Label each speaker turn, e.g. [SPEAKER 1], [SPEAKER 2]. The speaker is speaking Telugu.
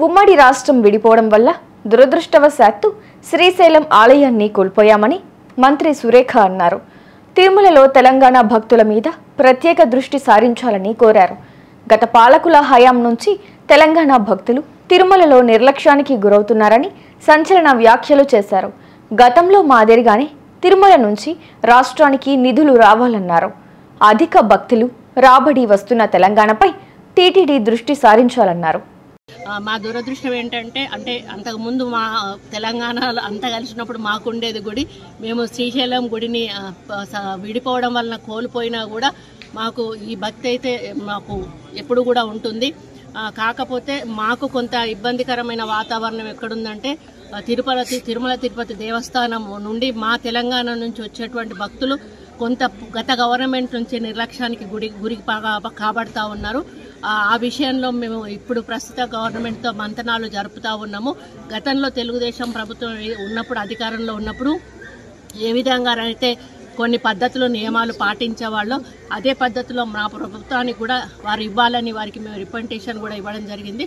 [SPEAKER 1] ఉమ్మడి రాష్ట్రం విడిపోవడం వల్ల దురదృష్టవశాత్తు శ్రీశైలం ఆలయాన్ని కోల్పోయామని మంత్రి సురేఖ అన్నారు. తిరుమలలో తెలంగాణ భక్తుల మీద ప్రత్యేక దృష్టి సారించాలని కోరారు. గత పాలకుల హయాం నుంచి తెలంగాణ భక్తులు తిరుమలలో నిర్లక్ష్యానికి గురవుతున్నారని సంచలన వ్యాఖ్యలు చేశారు. గతంలో మాదిరిగానే తిరుమల నుంచి రాష్ట్రానికి నిధులు రావాలన్నారు. అధిక భక్తులు రాబడి వస్తున్న తెలంగాణపై టీటీడీ దృష్టి సారించాలన్నారు.
[SPEAKER 2] మా దురదృష్టం ఏంటంటే అంతకుముందు మా తెలంగాణలో అంతా కలిసినప్పుడు మాకుండేది గుడి. మేము శ్రీశైలం గుడిని విడిపోవడం వలన కోల్పోయినా కూడా మాకు ఈ భక్తి అయితే మాకు ఎప్పుడు కూడా ఉంటుంది. కాకపోతే మాకు కొంత ఇబ్బందికరమైన వాతావరణం ఎక్కడుందంటే తిరుమల తిరుపతి దేవస్థానం నుండి మా తెలంగాణ నుంచి వచ్చేటువంటి భక్తులు కొంత గత గవర్నమెంట్ నుంచి నిర్లక్ష్యానికి గురికి కాబడతా ఉన్నారు. ఆ విషయంలో మేము ఇప్పుడు ప్రస్తుత గవర్నమెంట్తో మంతనాలు జరుపుతూ ఉన్నాము. గతంలో తెలుగుదేశం ప్రభుత్వం ఉన్నప్పుడు అధికారంలో ఉన్నప్పుడు ఏ విధంగా అయితే కొన్ని పద్ధతులు నియమాలు పాటించేవాళ్ళు అదే పద్ధతిలో మా ప్రభుత్వానికి కూడా వారు ఇవ్వాలని వారికి మేము రిప్రజెంటేషన్ కూడా ఇవ్వడం జరిగింది.